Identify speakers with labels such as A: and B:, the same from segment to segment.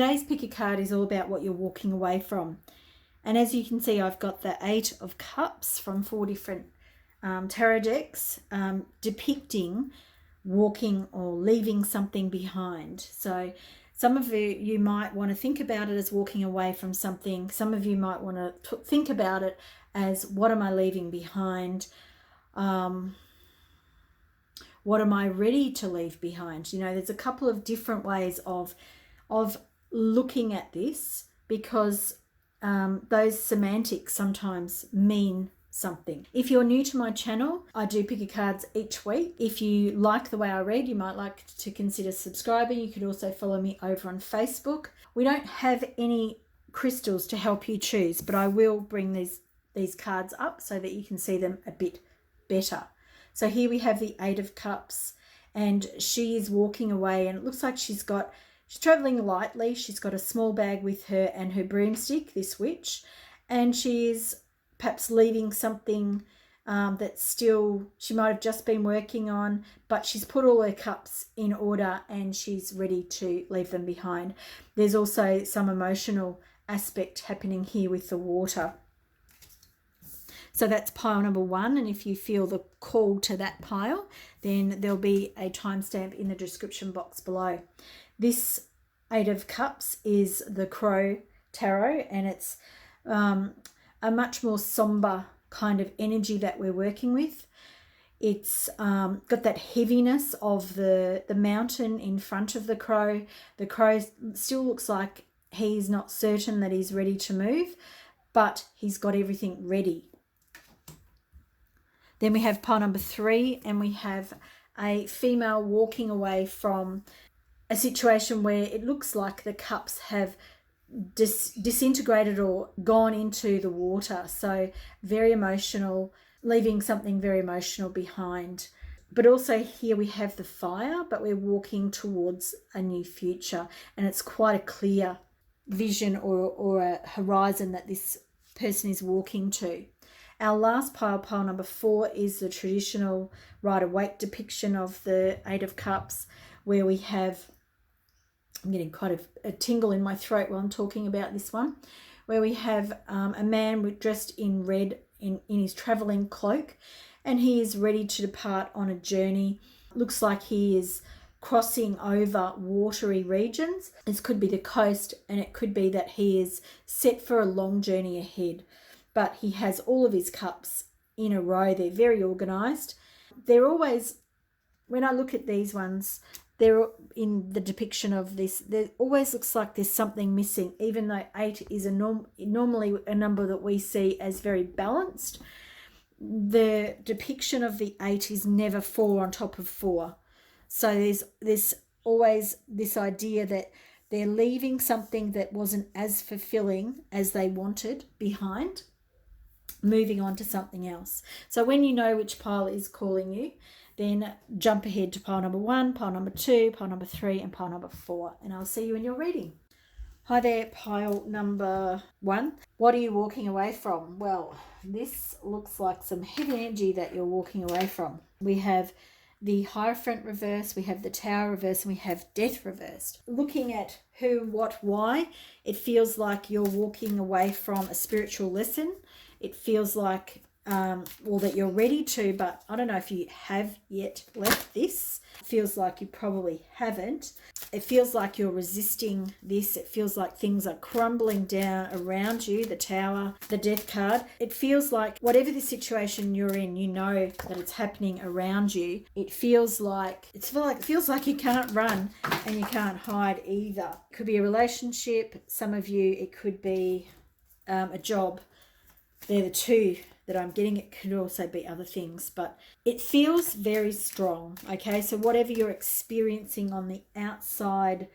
A: today's pick a card is all about what you're walking away from. And as you can see, I've got the 8 of Cups from 4 different tarot decks depicting walking or leaving something behind. So some of you might want to think about it as walking away from something. Some of you might want to think about it as, what am I leaving behind? What am I ready to leave behind? You know, there's a couple of different ways of looking at this, because those semantics sometimes mean something. If you're new to my channel, I do pick a cards each week. If you like the way I read, you might like to consider subscribing. You could also follow me over on Facebook. We don't have any crystals to help you choose, but I will bring these cards up so that you can see them a bit better. So here we have the 8 of Cups, and she is walking away, and it looks like she's traveling lightly. She's got a small bag with her and her broomstick, this witch, and she is perhaps leaving something that still she might have just been working on, but she's put all her cups in order and she's ready to leave them behind. There's also some emotional aspect happening here with the water. So that's pile number 1, and if you feel the call to that pile, then there'll be a timestamp in the description box below. This 8 of Cups is the Crow Tarot, and it's a much more somber kind of energy that we're working with. It's got that heaviness of the mountain in front of the crow. The crow still looks like he's not certain that he's ready to move, but he's got everything ready. Then we have pile number 3, and we have a female walking away from a situation where it looks like the cups have disintegrated or gone into the water. So very emotional, leaving something very emotional behind. But also here we have the fire, but we're walking towards a new future, and it's quite a clear vision or a horizon that this person is walking to. Our last pile number 4, is the traditional Rider-Waite depiction of the 8 of Cups, where we have, I'm getting quite a tingle in my throat while I'm talking about this one, where we have a man dressed in red in his travelling cloak, and he is ready to depart on a journey. Looks like he is crossing over watery regions. This could be the coast, and it could be that he is set for a long journey ahead. But he has all of his cups in a row. They're very organised. They're always, when I look at these ones, they're in the depiction of this, there always looks like there's something missing, even though 8 is normally a number that we see as very balanced. The depiction of the 8 is never 4 on top of 4. So there's always this idea that they're leaving something that wasn't as fulfilling as they wanted behind, moving on to something else. So when you know which pile is calling you, then jump ahead to pile number 1, pile number 2, pile number 3, and pile number 4, and I'll see you in your reading. Hi there, pile number 1. What are you walking away from? Well, this looks like some heavy energy that you're walking away from. We have the Hierophant reverse, we have the Tower reverse, and we have Death reversed. Looking at who, what, why, it feels like you're walking away from a spiritual lesson. It feels like, well, that you're ready to, but I don't know if you have yet left this. It feels like you probably haven't. It feels like you're resisting this. It feels like things are crumbling down around you, the Tower, the Death card. It feels like whatever the situation you're in, you know that it's happening around you. It feels like you can't run and you can't hide either. It could be a relationship. Some of you, it could be a job. They're the two that I'm getting. It could also be other things, but it feels very strong. Okay, so whatever you're experiencing on the outside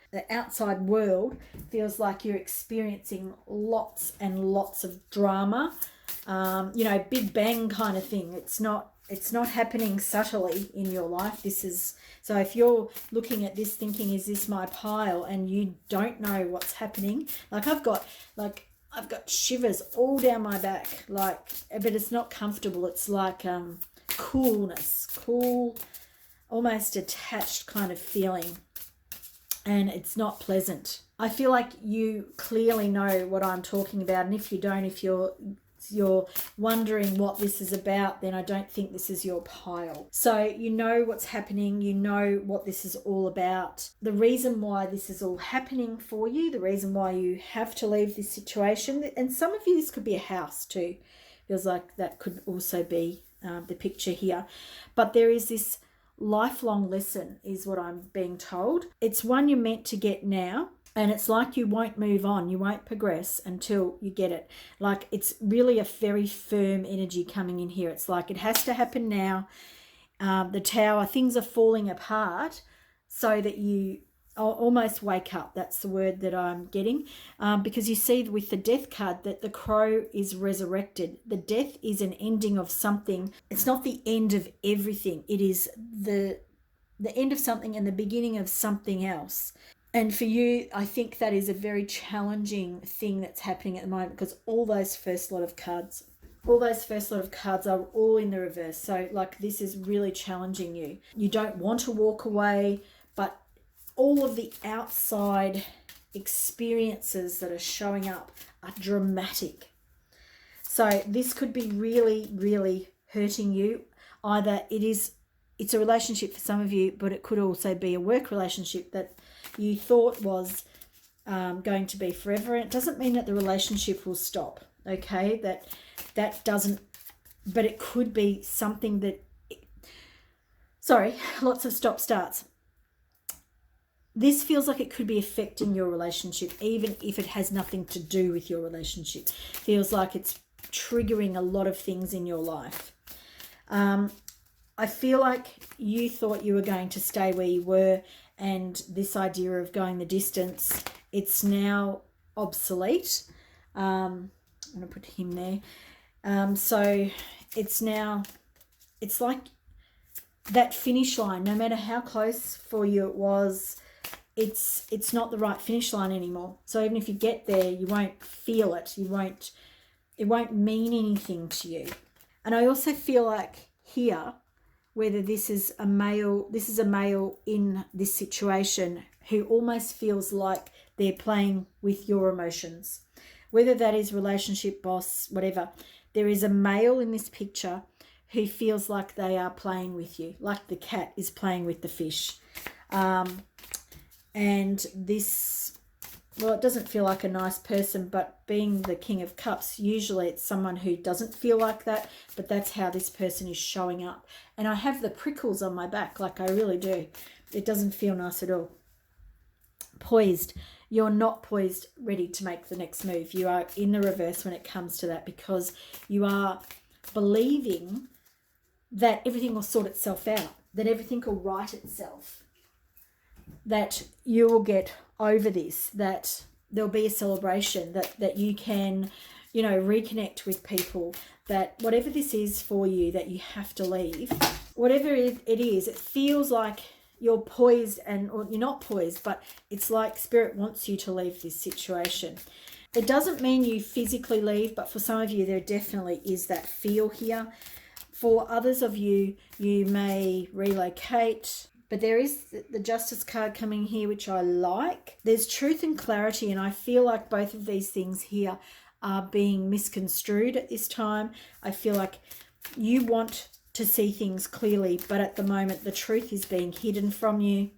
A: world feels like you're experiencing lots and lots of drama. Big bang kind of thing. It's not happening subtly in your life. So if you're looking at this thinking, is this my pile, and you don't know what's happening, I've got shivers all down my back, but it's not comfortable. It's like cool, almost detached kind of feeling. and it's not pleasant. I feel like you clearly know what I'm talking about, and if you don't, if you're wondering what this is about, then I don't think this is your pile. So you know what's happening, you know what this is all about. The reason why this is all happening for you, the reason why you have to leave this situation, and some of you, this could be a house too. Feels like that could also be the picture here. But there is this lifelong lesson, is what I'm being told. It's one you're meant to get now. And it's like you won't move on, you won't progress until you get it. Like it's really a very firm energy coming in here. It's like it has to happen now. The Tower, things are falling apart so that you almost wake up. That's the word that I'm getting. Because you see with the Death card that the Crow is resurrected. The death is an ending of something. It's not the end of everything. It is the end of something and the beginning of something else. And for you, I think that is a very challenging thing that's happening at the moment, because all those first lot of cards are all in the reverse. So like this is really challenging you. You don't want to walk away, but all of the outside experiences that are showing up are dramatic. So this could be really, really hurting you. Either it's a relationship for some of you, but it could also be a work relationship that you thought was going to be forever. And it doesn't mean that the relationship will stop, okay? That doesn't, but it could be something that, lots of stop starts. This feels like it could be affecting your relationship, even if it has nothing to do with your relationship. Feels like it's triggering a lot of things in your life. I feel like you thought you were going to stay where you were, and this idea of going the distance, it's now obsolete. I'm going to put him there. So it's like that finish line, no matter how close for you it was, it's not the right finish line anymore. So even if you get there, you won't feel it. It won't mean anything to you. And I also feel like here, whether this is a male in this situation who almost feels like they're playing with your emotions, whether that is relationship, boss, whatever, there is a male in this picture who feels like they are playing with you, like the cat is playing with the fish. And this, well, it doesn't feel like a nice person, but being the King of Cups, usually it's someone who doesn't feel like that, but that's how this person is showing up. And I have the prickles on my back, like I really do. It doesn't feel nice at all. Poised. You're not poised, ready to make the next move. You are in the reverse when it comes to that, because you are believing that everything will sort itself out, that everything will right itself, that you will get over this, that there'll be a celebration, that you can, reconnect with people, that whatever this is for you that you have to leave, whatever it is, it feels like you're poised or you're not poised, but it's like Spirit wants you to leave this situation. It doesn't mean you physically leave, but for some of you, there definitely is that feel here. For others of you, you may relocate. But there is the Justice card coming here, which I like. There's truth and clarity, and I feel like both of these things here are being misconstrued at this time. I feel like you want to see things clearly, but at the moment the truth is being hidden from you.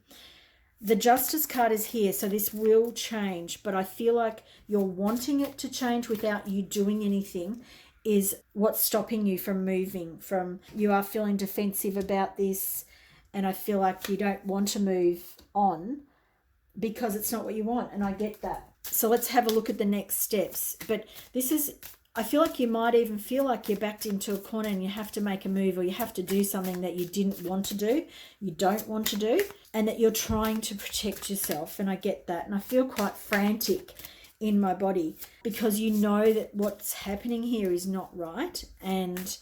A: The Justice card is here, so this will change, but I feel like you're wanting it to change without you doing anything is what's stopping you from moving. You are feeling defensive about this, and I feel like you don't want to move on because it's not what you want, and I get that. So let's have a look at the next steps. But I feel like you might even feel like you're backed into a corner and you have to make a move, or you have to do something that you didn't want to do, you don't want to do, and that you're trying to protect yourself, and I get that. And I feel quite frantic in my body because you know that what's happening here is not right, and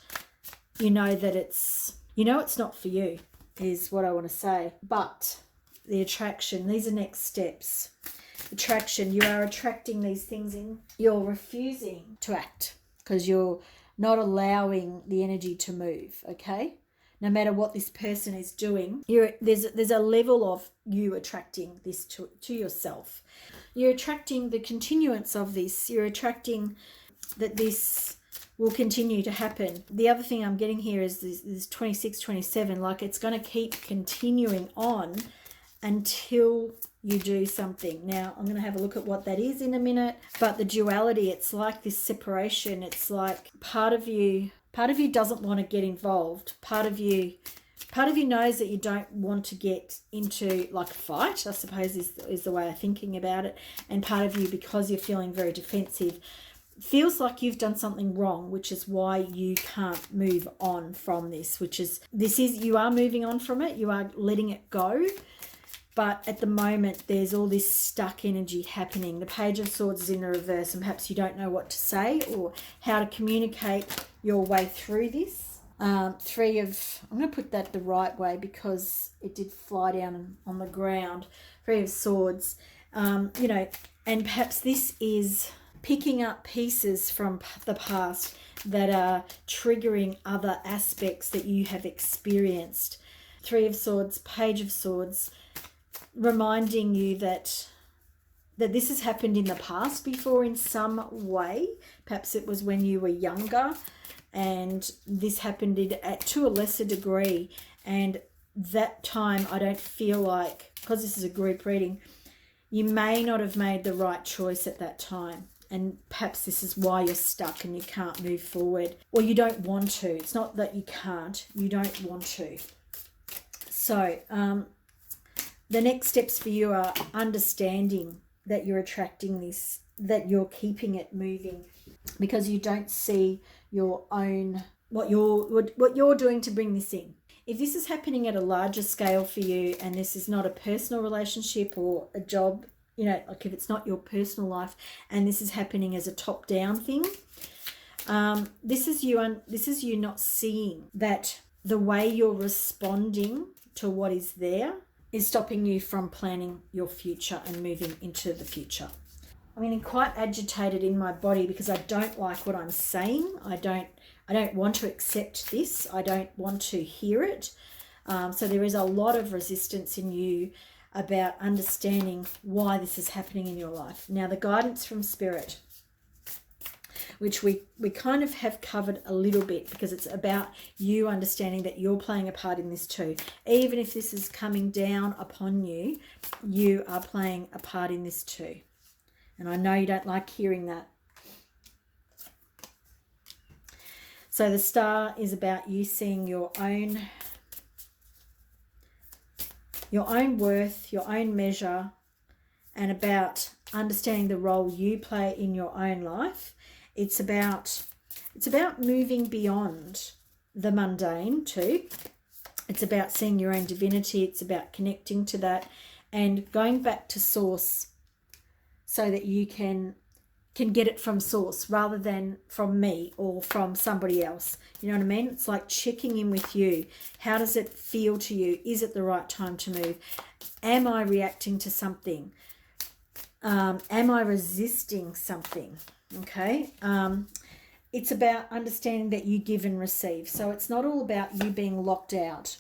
A: you know that it's not for you, is what I want to say. But the attraction, these are next steps. Attraction, you are attracting these things in. You're refusing to act because you're not allowing the energy to move, okay? no matter what this person is doing, there's a level of you attracting this to yourself. You're attracting the continuance of this. You're attracting that this will continue to happen. The other thing I'm getting here is this 26, 27, like it's going to keep continuing on until you do something. Now, I'm going to have a look at what that is in a minute, but the duality, it's like this separation. It's like part of you doesn't want to get involved. Part of you knows that you don't want to get into like a fight, I suppose is the way of thinking about it. And part of you, because you're feeling very defensive, feels like you've done something wrong, which is why you can't move on from this, you are moving on from it, you are letting it go. But at the moment, there's all this stuck energy happening. The Page of Swords is in the reverse, and perhaps you don't know what to say or how to communicate your way through this. I'm going to put that the right way because it did fly down on the ground. 3 of Swords, and perhaps this is picking up pieces from the past that are triggering other aspects that you have experienced. 3 of Swords, Page of Swords, reminding you that this has happened in the past before in some way. Perhaps it was when you were younger and this happened to a lesser degree. And that time, I don't feel like, because this is a group reading, you may not have made the right choice at that time. And perhaps this is why you're stuck and you can't move forward, or you don't want to. It's not that you can't, you don't want to. So the next steps for you are understanding that you're attracting this, that you're keeping it moving, because you don't see your own, what you're doing to bring this in. If this is happening at a larger scale for you, and this is not a personal relationship or a job, like if it's not your personal life and this is happening as a top-down thing, this is you not seeing that the way you're responding to what is there is stopping you from planning your future and moving into the future. I'm getting quite agitated in my body because I don't like what I'm saying. I don't want to accept this. I don't want to hear it. So there is a lot of resistance in you about understanding why this is happening in your life. Now, the guidance from Spirit, which we kind of have covered a little bit, because it's about you understanding that you're playing a part in this too. Even if this is coming down upon you, you are playing a part in this too. And I know you don't like hearing that. So the Star is about you seeing your own worth, your own measure, and about understanding the role you play in your own life. It's about moving beyond the mundane too. It's about seeing your own divinity. It's about connecting to that and going back to source so that you can get it from source rather than from me or from somebody else. You know what I mean? It's like checking in with you. How does it feel to you? Is it the right time to move? Am I reacting to something? Am I resisting something? Okay. It's about understanding that you give and receive. So it's not all about you being locked out.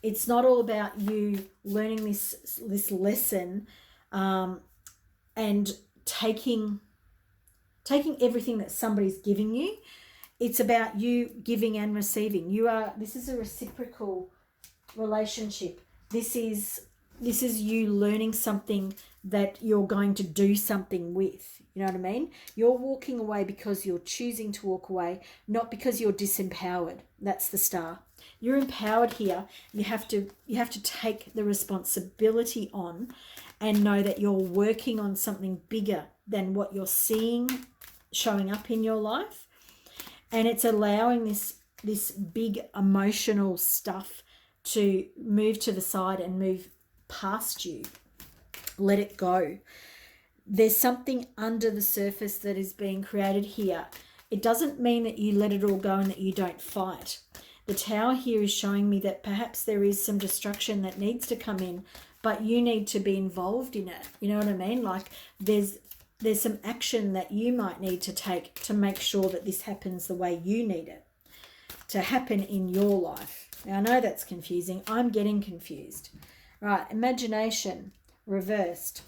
A: It's not all about you learning this lesson and taking everything that somebody's giving you. It's about you giving and receiving. This is a reciprocal relationship. This is you learning something that you're going to do something with. You know what I mean? You're walking away because you're choosing to walk away, not because you're disempowered. That's the Star. You're empowered here. You have to take the responsibility on and know that you're working on something bigger than what you're seeing showing up in your life. And it's allowing this big emotional stuff to move to the side and move past you. Let it go. There's something under the surface that is being created here. It doesn't mean that you let it all go and that you don't fight. The Tower here is showing me that perhaps there is some destruction that needs to come in, but you need to be involved in it. You know what I mean? Like there's some action that you might need to take to make sure that this happens the way you need it. to happen in your life. Now, I know that's confusing. I'm getting confused. Right, imagination reversed.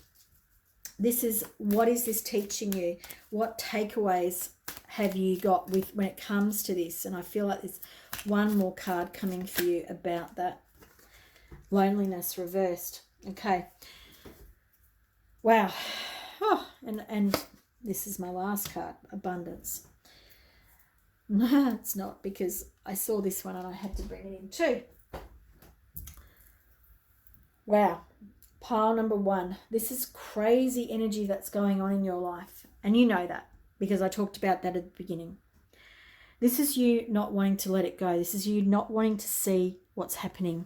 A: This is, what is this teaching you? What takeaways have you got with when it comes to this? And I feel like there's one more card coming for you about that. Loneliness reversed. Okay. Wow. Oh, and this is my last card, abundance. No, it's not, because I saw this one and I had to bring it in too. Wow. Pile number one. This is crazy energy that's going on in your life. And you know that because I talked about that at the beginning. This is you not wanting to let it go. This is you not wanting to see what's happening.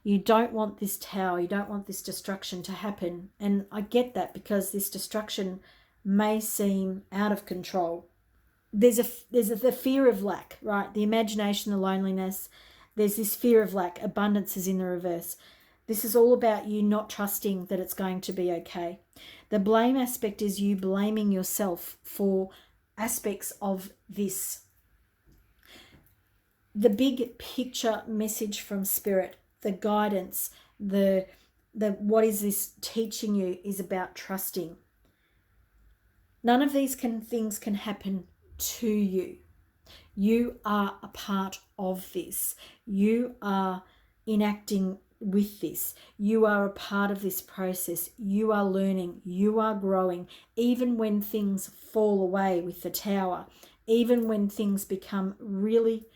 A: You don't want this tower. You don't want this destruction to happen. And I get that, because this destruction may seem out of control. There's the fear of lack, right? The imagination, the loneliness. There's this fear of lack. Abundance is in the reverse. This is all about you not trusting that it's going to be okay. The blame aspect is you blaming yourself for aspects of this. The big picture message from Spirit, the guidance, the what is this teaching you is about trusting. None of these things can happen to you. You are a part of this. You are enacting with this. You are a part of this process. You are learning. You are growing. Even when things fall away with the tower, even when things become really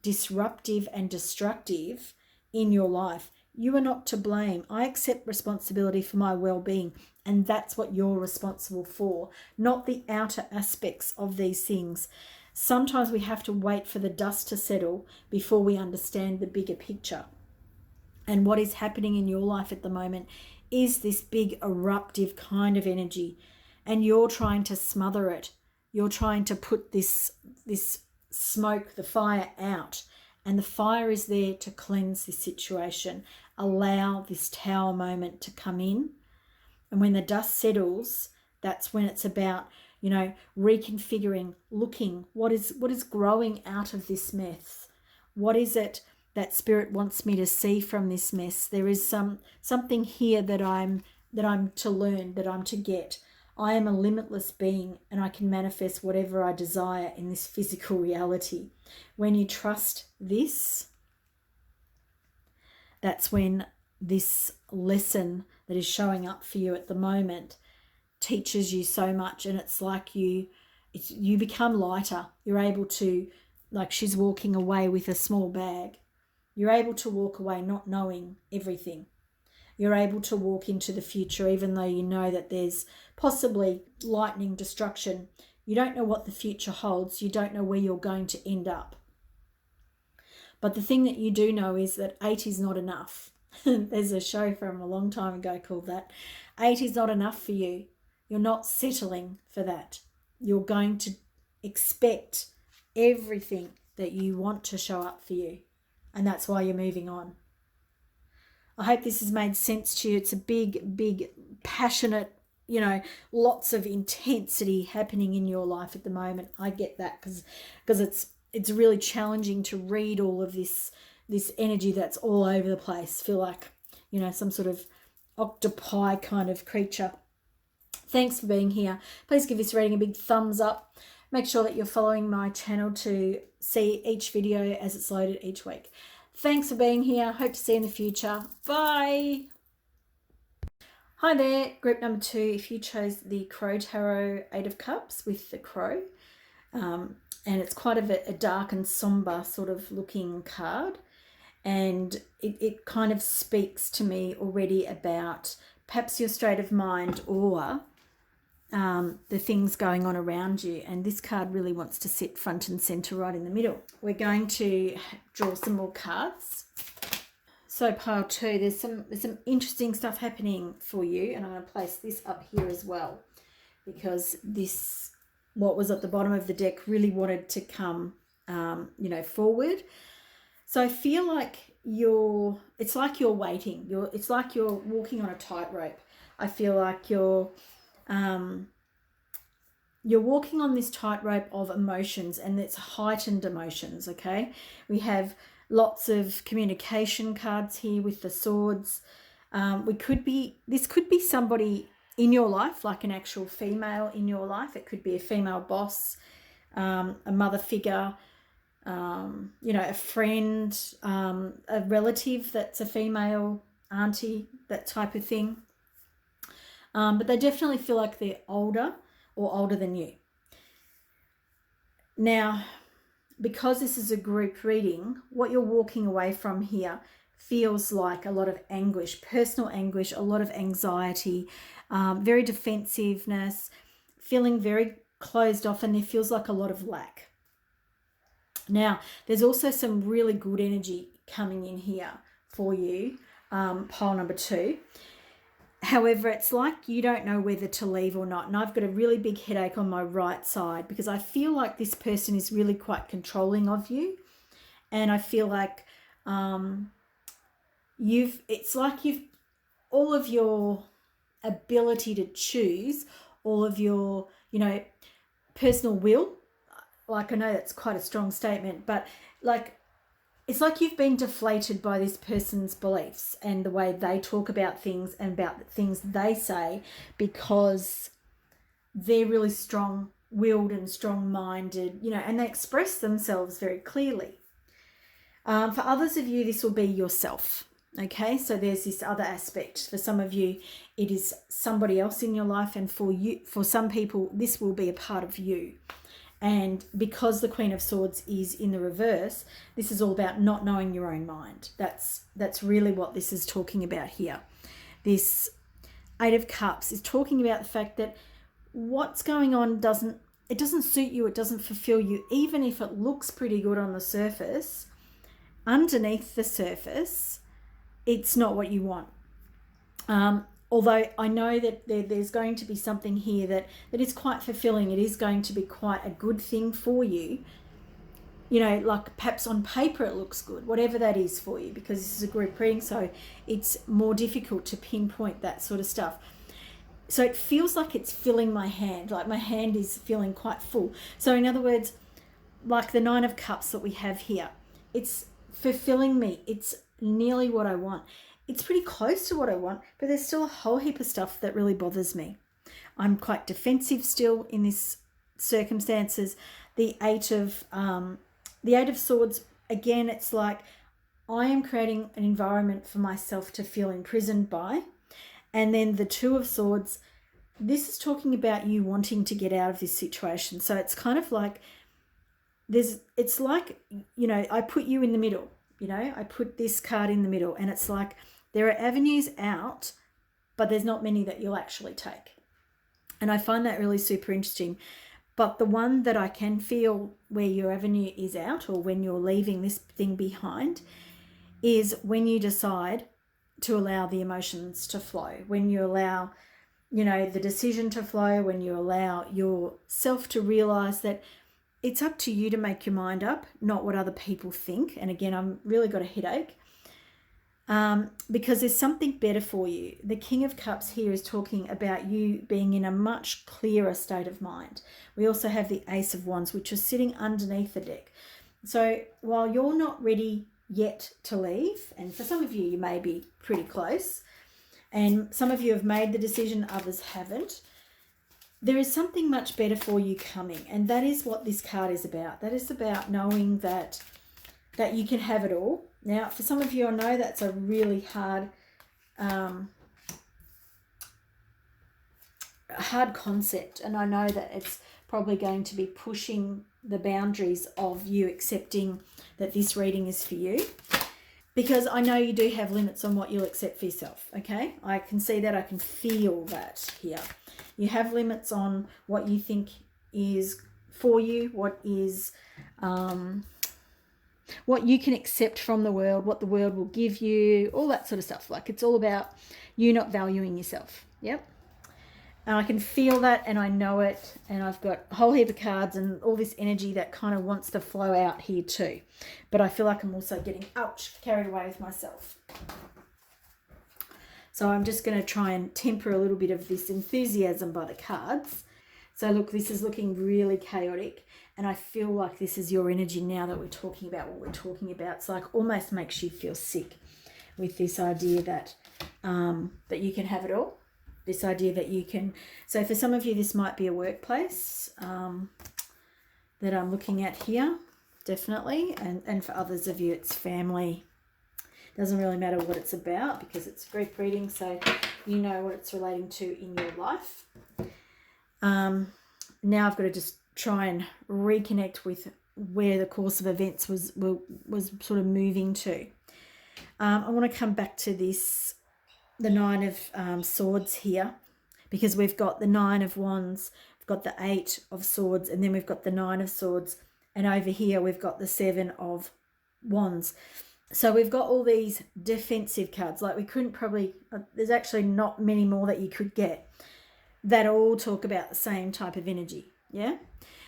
A: disruptive and destructive in your life, you are not to blame. I accept responsibility for my well-being, and that's what you're responsible for, not the outer aspects of these things. Sometimes we have to wait for the dust to settle before we understand the bigger picture. And what is happening in your life at the moment is this big eruptive kind of energy, and you're trying to smother it. You're trying to put this smoke, the fire out, and the fire is there to cleanse this situation. Allow this tower moment to come in, and when the dust settles, that's when it's about, reconfiguring, looking what is growing out of this mess. What is it that Spirit wants me to see from this mess? There is something here that I'm to learn, that I'm to get. I am a limitless being, and I can manifest whatever I desire in this physical reality. When you trust this, that's when this lesson that is showing up for you at the moment teaches you so much, and it's like you become lighter. You're able to, like she's walking away with a small bag. You're able to walk away not knowing everything. You're able to walk into the future even though you know that there's possibly lightning destruction. You don't know what the future holds. You don't know where you're going to end up. But the thing that you do know is that 8 is not enough. There's a show from a long time ago called that. 8 is not enough for you. You're not settling for that. You're going to expect everything that you want to show up for you. And that's why you're moving on. I hope this has made sense to you. It's a big, big, passionate, lots of intensity happening in your life at the moment. I get that because it's really challenging to read all of this energy that's all over the place. Feel like, some sort of octopi kind of creature. Thanks for being here. Please give this reading a big thumbs up. Make sure that you're following my channel to see each video as it's loaded each week. Thanks for being here. Hope to see you in the future. Bye. Hi there, group number 2. If you chose the Crow Tarot 8 of Cups with the crow, and it's quite a dark and somber sort of looking card, and it kind of speaks to me already about perhaps your state of mind or the things going on around you, and this card really wants to sit front and center right in the middle. We're going to draw some more cards. So pile 2, there's some interesting stuff happening for you, and I'm going to place this up here as well, because this, what was at the bottom of the deck, really wanted to come forward. So I feel like it's like you're waiting. It's like you're walking on a tightrope. I feel like you're you're walking on this tightrope of emotions, and it's heightened emotions, okay? We have lots of communication cards here with the swords. This could be somebody in your life, like an actual female in your life. It could be a female boss, a mother figure, a friend, a relative that's a female, auntie, that type of thing. But they definitely feel like they're older or older than you. Now, because this is a group reading, what you're walking away from here feels like a lot of anguish, personal anguish, a lot of anxiety, very defensiveness, feeling very closed off, and there feels like a lot of lack. Now, there's also some really good energy coming in here for you, pile number 2. However, it's like you don't know whether to leave or not. And I've got a really big headache on my right side because I feel like this person is really quite controlling of you. And I feel like it's like you've all of your ability to choose, all of your, personal will. Like, I know that's quite a strong statement, but like, it's like you've been deflated by this person's beliefs and the way they talk about things and about the things they say, because they're really strong-willed and strong-minded, and they express themselves very clearly. For others of you, this will be yourself, okay? So there's this other aspect. For some of you, it is somebody else in your life, and for some people, this will be a part of you. And because the Queen of Swords is in the reverse, this is all about not knowing your own mind. That's really what this is talking about here. This 8 of Cups is talking about the fact that what's going on doesn't suit you, it doesn't fulfill you, even if it looks pretty good on the surface. Underneath the surface, it's not what you want. Although I know that there's going to be something here that is quite fulfilling. It is going to be quite a good thing for you. Like perhaps on paper it looks good, whatever that is for you, because this is a group reading, so it's more difficult to pinpoint that sort of stuff. So it feels like it's filling my hand, like my hand is feeling quite full. So in other words, like the 9 of Cups that we have here, it's fulfilling me. It's nearly what I want. It's pretty close to what I want, but there's still a whole heap of stuff that really bothers me. I'm quite defensive still in this circumstances. The 8 of Swords, again, it's like I am creating an environment for myself to feel imprisoned by. And then the 2 of Swords, this is talking about you wanting to get out of this situation. So it's kind of like it's like, I put you in the middle, I put this card in the middle, and it's like there are avenues out, but there's not many that you'll actually take. And I find that really super interesting. But the one that I can feel where your avenue is out, or when you're leaving this thing behind, is when you decide to allow the emotions to flow, when you allow, the decision to flow, when you allow yourself to realize that it's up to you to make your mind up, not what other people think. And again, I'm really got a headache. Because there's something better for you. The King of Cups here is talking about you being in a much clearer state of mind. We also have the Ace of Wands, which is sitting underneath the deck. So while you're not ready yet to leave, and for some of you, you may be pretty close, and some of you have made the decision, others haven't, there is something much better for you coming. And that is what this card is about. That is about knowing that you can have it all. Now, for some of you, I know that's a really hard concept, and I know that it's probably going to be pushing the boundaries of you accepting that this reading is for you, because I know you do have limits on what you'll accept for yourself, okay? I can see that, I can feel that here. You have limits on what you think is for you, what is... what you can accept from the world, what the world will give you, all that sort of stuff. Like, it's all about you not valuing yourself. Yep. And I can feel that, and I know it, and I've got a whole heap of cards and all this energy that kind of wants to flow out here too. But I feel like I'm also getting, carried away with myself. So I'm just going to try and temper a little bit of this enthusiasm by the cards. So look, this is looking really chaotic, and I feel like this is your energy now that we're talking about what we're talking about. It's like almost makes you feel sick with this idea that that you can have it all. This idea that you can. So for some of you, this might be a workplace that I'm looking at here, definitely, and for others of you, it's family. Doesn't really matter what it's about because it's a group reading, so you know what it's relating to in your life. Now I've got to just try and reconnect with where the course of events was sort of moving to. I want to come back to this, the Nine of Swords here, because we've got the Nine of Wands, we've got the Eight of Swords, and then we've got the Nine of Swords, and over here we've got the Seven of Wands. So we've got all these defensive cards. Like we couldn't probably, there's actually not many more that you could get that all talk about the same type of energy. Yeah.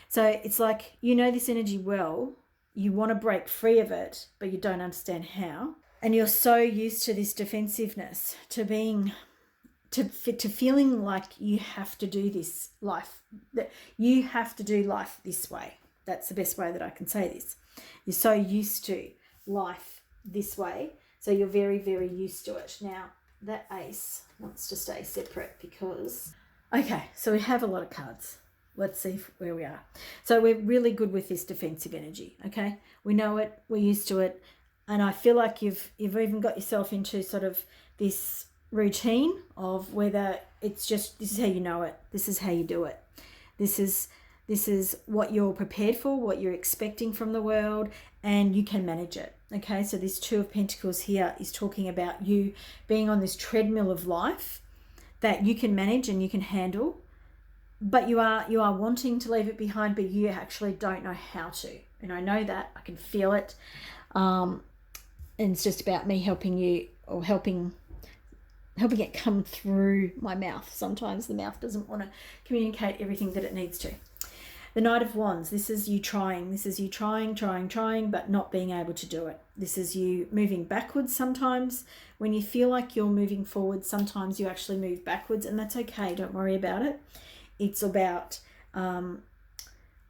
A: So it's like, you know this energy well, you want to break free of it, but you don't understand how. And you're so used to this defensiveness, to being, to feeling like you have to do this life, that you have to do life this way. That's the best way that I can say this. You're so used to life this way, so you're very, very used to it. Now that ace wants to stay separate because, okay, so we have a lot of cards. Let's see where we are. So we're really good with this defensive energy. Okay, we know it, we're used to it, and I feel like you've even got yourself into sort of this routine of whether it's just, this is how you know it, this is how you do it, this is what you're prepared for, what you're expecting from the world, and you can manage it. Okay, so this Two of Pentacles here is talking about you being on this treadmill of life that you can manage and you can handle, but you are wanting to leave it behind, but you actually don't know how to. And I know that, I can feel it. And it's just about me helping you, or helping it come through my mouth. Sometimes the mouth doesn't want to communicate everything that it needs to. The Knight of Wands, this is you trying. This is you trying, but not being able to do it. This is you moving backwards sometimes. When you feel like you're moving forward, sometimes you actually move backwards, and that's okay. Don't worry about it. It's about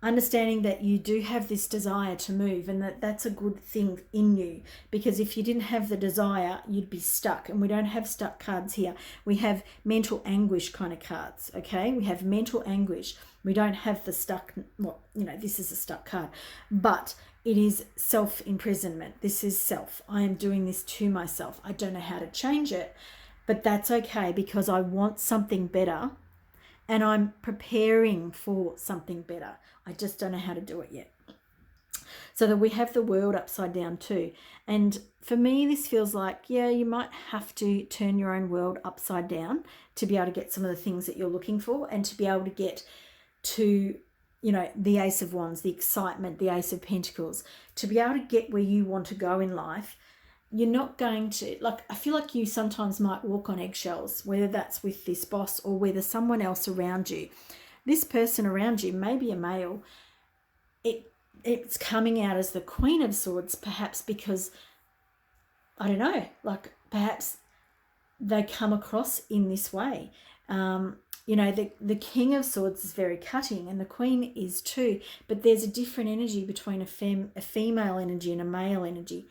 A: understanding that you do have this desire to move, and that's a good thing in you, because if you didn't have the desire, you'd be stuck. And we don't have stuck cards here. We have mental anguish kind of cards. Okay, we have mental anguish. We don't have the stuck, well, you know, this is a stuck card, but it is self-imprisonment. This is self. I am doing this to myself. I don't know how to change it, but that's okay, because I want something better and I'm preparing for something better. I just don't know how to do it yet. So that we have the world upside down too. And for me, this feels like, yeah, you might have to turn your own world upside down to be able to get some of the things that you're looking for, and to be able to get to, you know, the Ace of Wands, the excitement, the Ace of Pentacles, to be able to get where you want to go in life. You're not going to, like, I feel like you sometimes might walk on eggshells, whether that's with this boss or whether someone else around you. This person around you may be a male. It's coming out as the Queen of Swords, perhaps because, I don't know, like perhaps they come across in this way. You know, the King of Swords is very cutting, and the Queen is too, but there's a different energy between a female energy and a male energy.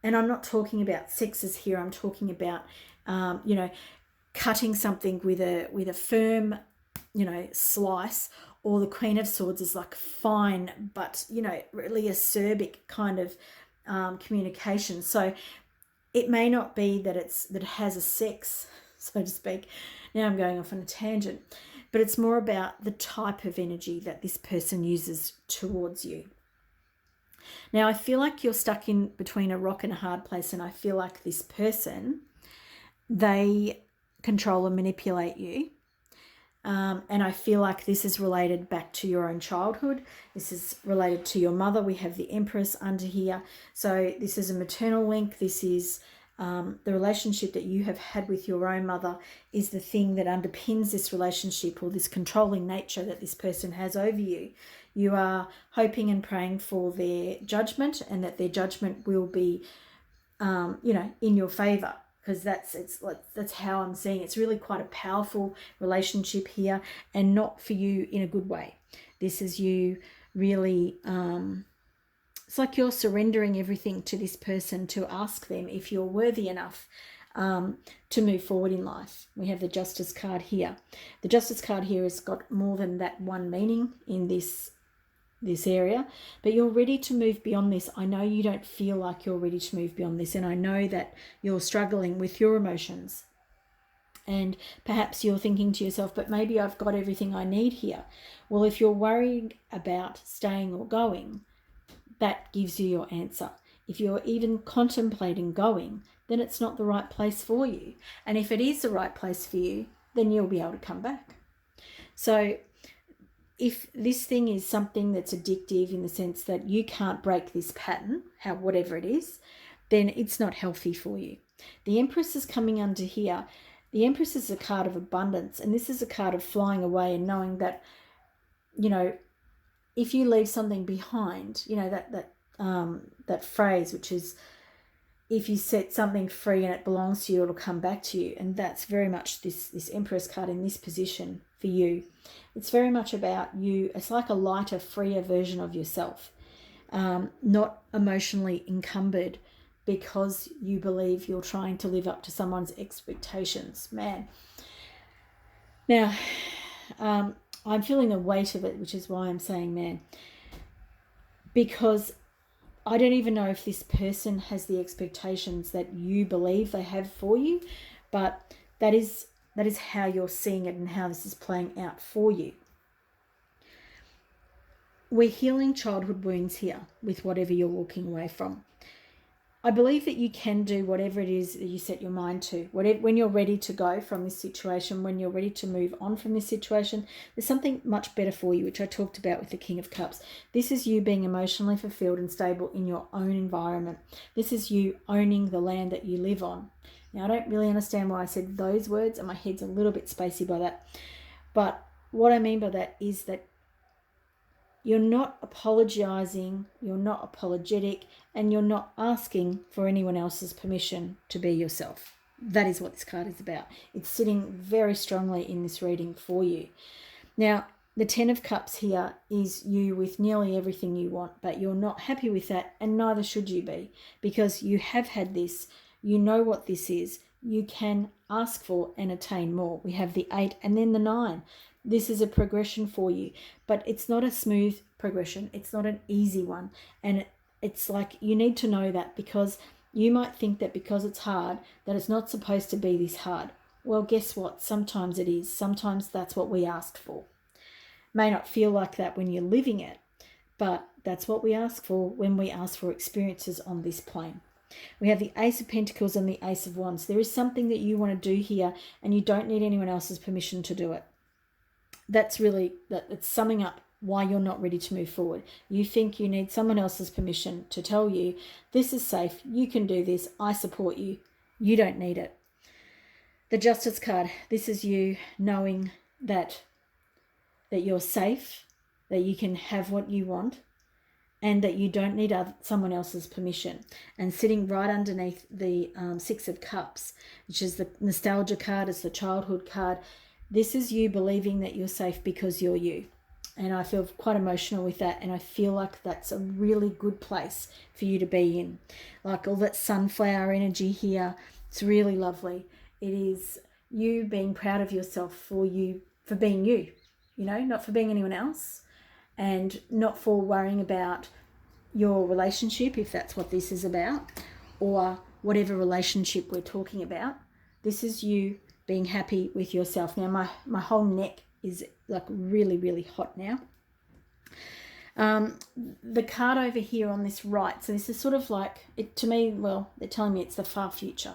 A: And I'm not talking about sexes here. I'm talking about, you know, cutting something with a firm, you know, slice, or the Queen of Swords is like fine, but, you know, really acerbic kind of communication. So it may not be that it has a sex, so to speak. Now I'm going off on a tangent, but it's more about the type of energy that this person uses towards you. Now, I feel like you're stuck in between a rock and a hard place, and I feel like this person, they control and manipulate you. And I feel like this is related back to your own childhood. This is related to your mother. We have the Empress under here. So this is a maternal link. This is the relationship that you have had with your own mother is the thing that underpins this relationship, or this controlling nature that this person has over you. You are hoping and praying for their judgment, and that their judgment will be, you know, in your favor, because that's how I'm seeing it. It's really quite a powerful relationship here, and not for you in a good way. This is you really, it's like you're surrendering everything to this person to ask them if you're worthy enough to move forward in life. We have the Justice card here. The Justice card here has got more than that one meaning in this area, but you're ready to move beyond this. I know you don't feel like you're ready to move beyond this, and I know that you're struggling with your emotions, and perhaps you're thinking to yourself, but maybe I've got everything I need here. Well, if you're worried about staying or going, that gives you your answer. If you're even contemplating going, then it's not the right place for you. And if it is the right place for you, then you'll be able to come back. So if this thing is something that's addictive in the sense that you can't break this pattern, whatever it is, then it's not healthy for you. The Empress is coming under here. The Empress is a card of abundance, and this is a card of flying away and knowing that, if you leave something behind, that phrase, which is, if you set something free and it belongs to you, it'll come back to you. And that's very much this Empress card in this position for you. It's very much about you. It's like a lighter, freer version of yourself, not emotionally encumbered because you believe you're trying to live up to someone's expectations. Man. Now, I'm feeling the weight of it, which is why I'm saying man. Because I don't even know if this person has the expectations that you believe they have for you, but that is how you're seeing it and how this is playing out for you. We're healing childhood wounds here with whatever you're walking away from. I believe that you can do whatever it is that you set your mind to. When you're ready to go from this situation, when you're ready to move on from this situation, there's something much better for you, which I talked about with the King of Cups. This is you being emotionally fulfilled and stable in your own environment. This is you owning the land that you live on. Now, I don't really understand why I said those words, and my head's a little bit spacey by that. But what I mean by that is that you're not apologizing, you're not apologetic, and you're not asking for anyone else's permission to be yourself. That is what this card is about. It's sitting very strongly in this reading for you. Now, the Ten of Cups here is you with nearly everything you want, but you're not happy with that, and neither should you be, because you have had this, you know what this is, you can ask for and attain more. We have the 8 and then the 9. This is a progression for you, but it's not a smooth progression. It's not an easy one. And it's like you need to know that, because you might think that because it's hard, that it's not supposed to be this hard. Well, guess what? Sometimes it is. Sometimes that's what we asked for. May not feel like that when you're living it, but that's what we ask for when we ask for experiences on this plane. We have the Ace of Pentacles and the Ace of Wands. There is something that you want to do here, and you don't need anyone else's permission to do it. That's really, it's summing up why you're not ready to move forward. You think you need someone else's permission to tell you, this is safe, you can do this, I support you. You don't need it. The Justice card, this is you knowing that you're safe, that you can have what you want, and that you don't need someone else's permission. And sitting right underneath the Six of Cups, which is the nostalgia card, it's the childhood card. This is you believing that you're safe because you're you. And I feel quite emotional with that, and I feel like that's a really good place for you to be in. Like all that sunflower energy here, it's really lovely. It is you being proud of yourself for being you, not for being anyone else, and not for worrying about your relationship, if that's what this is about, or whatever relationship we're talking about. This is you being happy with yourself. Now, my whole neck is like really, really hot now. The card over here on this right, so this is sort of like, to me, well, they're telling me it's the far future.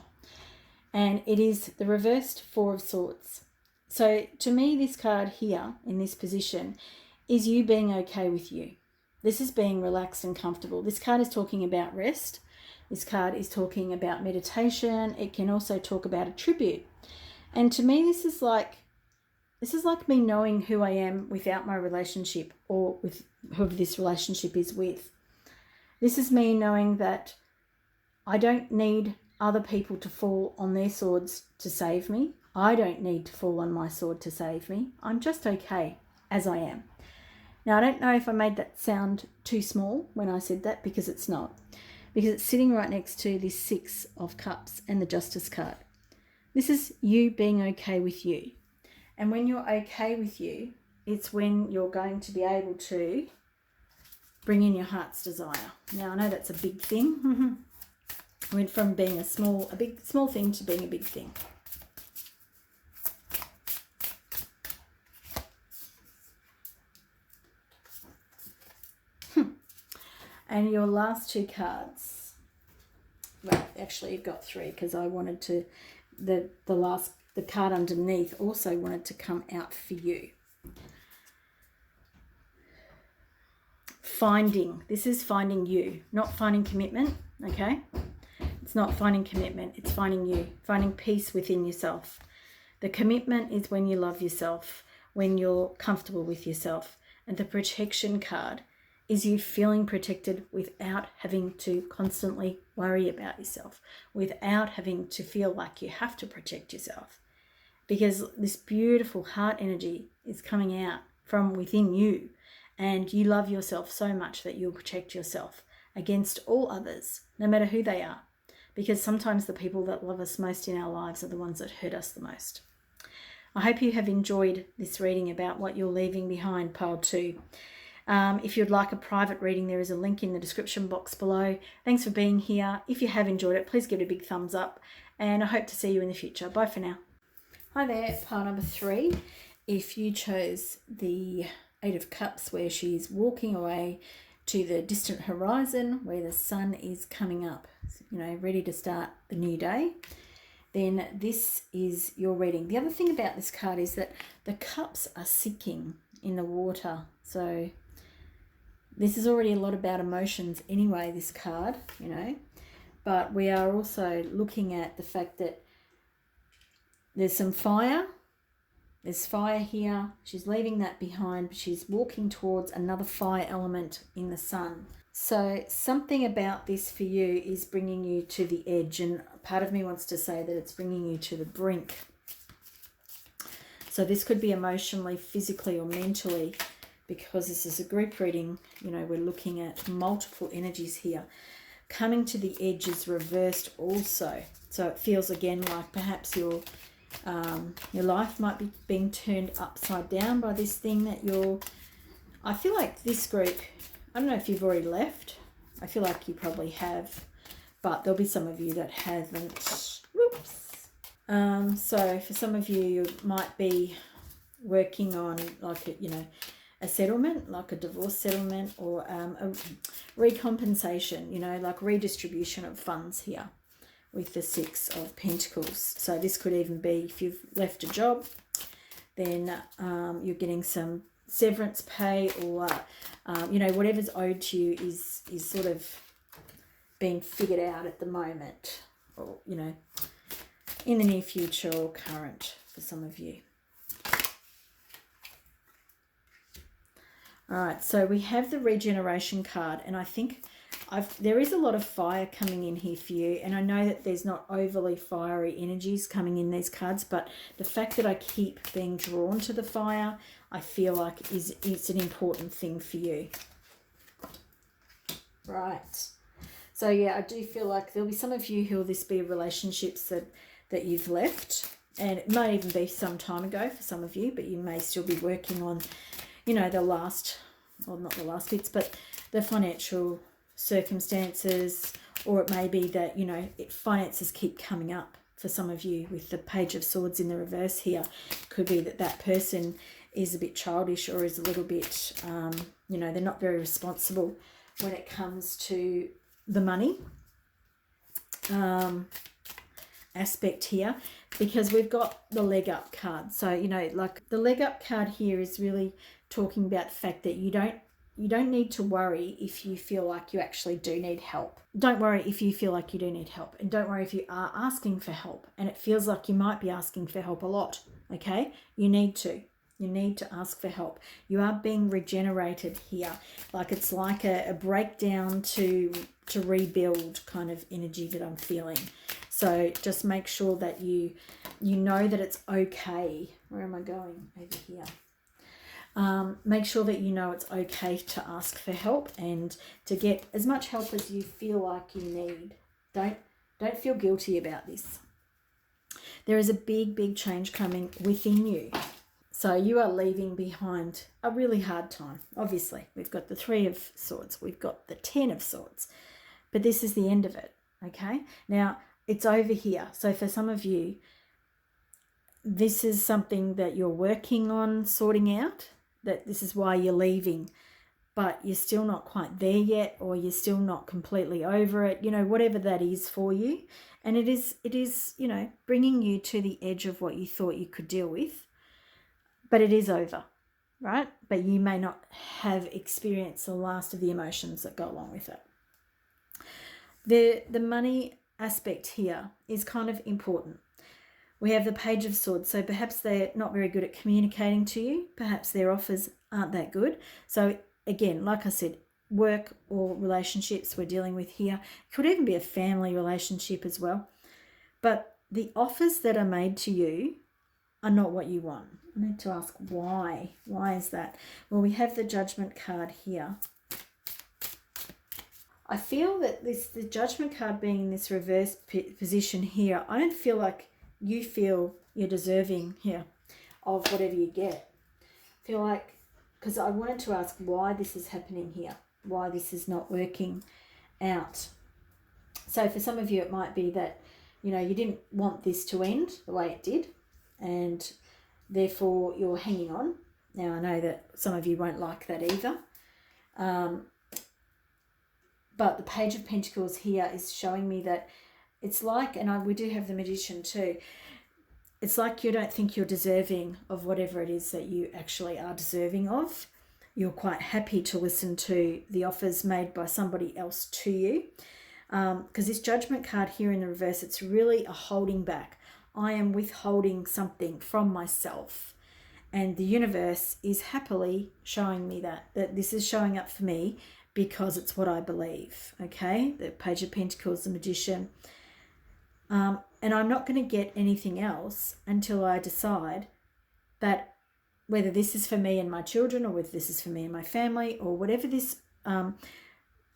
A: And it is the reversed Four of Swords. So to me, this card here in this position is you being okay with you. This is being relaxed and comfortable. This card is talking about rest. This card is talking about meditation. It can also talk about a tribute. And to me, this is like me knowing who I am without my relationship, or with whoever this relationship is with. This is me knowing that I don't need other people to fall on their swords to save me. I don't need to fall on my sword to save me. I'm just okay as I am. Now, I don't know if I made that sound too small when I said that, because it's not. Because it's sitting right next to the Six of Cups and the Justice card. This is you being okay with you. And when you're okay with you, it's when you're going to be able to bring in your heart's desire. Now, I know that's a big thing. I went from being a small thing to being a big thing. And your last two cards, well, actually you've got three, because I wanted to, the card underneath also wanted to come out for you. Finding, this is finding you, not finding commitment, okay? It's not finding commitment, it's finding you, finding peace within yourself. The commitment is when you love yourself, when you're comfortable with yourself. And the protection card is you feeling protected without having to constantly worry about yourself, without having to feel like you have to protect yourself. Because this beautiful heart energy is coming out from within you, and you love yourself so much that you'll protect yourself against all others, no matter who they are. Because sometimes the people that love us most in our lives are the ones that hurt us the most. I hope you have enjoyed this reading about what you're leaving behind, pile 2. If you'd like a private reading, there is a link in the description box below. Thanks for being here. If you have enjoyed it, please give it a big thumbs up, and I hope to see you in the future. Bye for now. Hi there, pile number 3. If you chose the 8 of Cups, where she's walking away to the distant horizon where the sun is coming up, you know, ready to start the new day, then this is your reading. The other thing about this card is that the cups are sinking in the water. So this is already a lot about emotions anyway, this card, you know. But we are also looking at the fact that there's some fire. There's fire here. She's leaving that behind. She's walking towards another fire element in the sun. So something about this for you is bringing you to the edge. And part of me wants to say that it's bringing you to the brink. So this could be emotionally, physically, or mentally. Because this is a group reading, you know, we're looking at multiple energies here. Coming to the edge is reversed also. So it feels again like perhaps your life might be being turned upside down by this thing that I feel like this group, I don't know if you've already left. I feel like you probably have, but there'll be some of you that haven't. Whoops. So for some of you, you might be working on like, you know, a settlement, like a divorce settlement, or a recompensation, you know, like redistribution of funds here with the 6 of Pentacles. So this could even be if you've left a job, then you're getting some severance pay, or, you know, whatever's owed to you is sort of being figured out at the moment, or, you know, in the near future or current for some of you. All right, so we have the regeneration card, and I think there is a lot of fire coming in here for you, and I know that there's not overly fiery energies coming in these cards, but the fact that I keep being drawn to the fire, I feel like it's an important thing for you. Right. So yeah, I do feel like there'll be some of you who will this be relationships that you've left, and it might even be some time ago for some of you, but you may still be working on, you know, the last, or not the last bits, but the financial circumstances, or it may be that, you know, finances keep coming up for some of you with the Page of Swords in the reverse here. Could be that that person is a bit childish, or is a little bit, you know, they're not very responsible when it comes to the money aspect here, because we've got the leg up card. So, you know, like the leg up card here is really talking about the fact that you don't need to worry if you feel like you actually do need help. Don't worry if you feel like you do need help, and don't worry if you are asking for help and it feels like you might be asking for help a lot. Okay, you need to ask for help. You are being regenerated here, like it's like a breakdown to rebuild kind of energy that I'm feeling. So just make sure that you know that it's okay. Where am I going? Over here. Make sure that you know it's okay to ask for help and to get as much help as you feel like you need. Don't feel guilty about this. There is a big change coming within you. So you are leaving behind a really hard time. Obviously, we've got the 3 of Swords. We've got the 10 of Swords. But this is the end of it, okay? Now, it's over here. So for some of you, this is something that you're working on sorting out, that this is why you're leaving, but you're still not quite there yet, or you're still not completely over it, whatever that is for you. And it is, bringing you to the edge of what you thought you could deal with, but it is over, right? But you may not have experienced the last of the emotions that go along with it. The money aspect here is kind of important. We have the Page of Swords, so perhaps they're not very good at communicating to you. Perhaps their offers aren't that good. So again, like I said, work or relationships we're dealing with here. It could even be a family relationship as well. But the offers that are made to you are not what you want. I need to ask why. Why is that? Well, we have the Judgment card here. I feel that the Judgment card being in this reverse position here, I don't feel like you feel you're deserving here of whatever you get. I feel like, because I wanted to ask why this is happening here, why this is not working out. So for some of you, it might be that, you didn't want this to end the way it did, and therefore you're hanging on. Now, I know that some of you won't like that either. But the Page of Pentacles here is showing me that it's like, and we do have the Magician too, it's like you don't think you're deserving of whatever it is that you actually are deserving of. You're quite happy to listen to the offers made by somebody else to you. Because this Judgment card here in the reverse, it's really a holding back. I am withholding something from myself. And the universe is happily showing me that this is showing up for me because it's what I believe, okay? The Page of Pentacles, the Magician. And I'm not going to get anything else until I decide that whether this is for me and my children, or whether this is for me and my family, or whatever this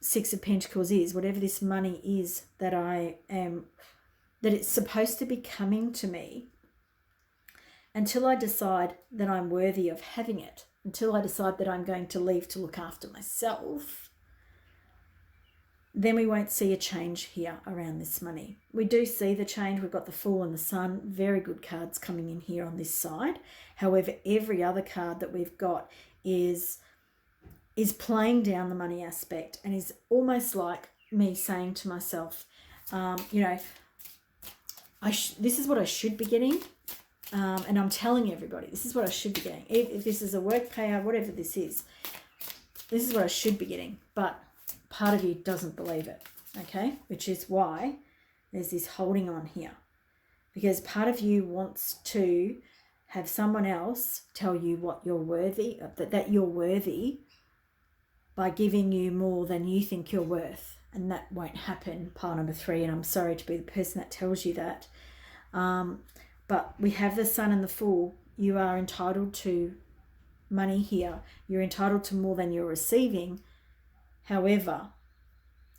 A: 6 of Pentacles is, whatever this money is that that it's supposed to be coming to me, until I decide that I'm worthy of having it, until I decide that I'm going to leave to look after myself, then we won't see a change here around this money. We do see the change. We've got the Fool and the Sun, very good cards coming in here on this side. However, every other card that we've got is playing down the money aspect, and is almost like me saying to myself, this is what I should be getting. And I'm telling everybody, this is what I should be getting. If this is a work payout, whatever this is what I should be getting. But part of you doesn't believe it, okay? Which is why there's this holding on here. Because part of you wants to have someone else tell you what you're worthy, that you're worthy, by giving you more than you think you're worth. And that won't happen, pile number 3, and I'm sorry to be the person that tells you that. But we have the Sun and the Fool. You are entitled to money here. You're entitled to more than you're receiving. However,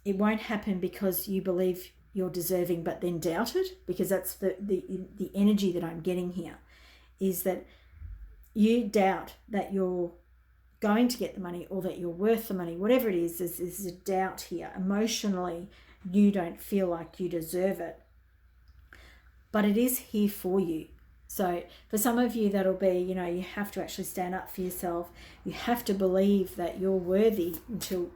A: it won't happen because you believe you're deserving but then doubt it, because that's the energy that I'm getting here, is that you doubt that you're going to get the money, or that you're worth the money. Whatever it is, there's a doubt here. Emotionally, you don't feel like you deserve it. But it is here for you. So for some of you, that'll be, you have to actually stand up for yourself. You have to believe that you're worthy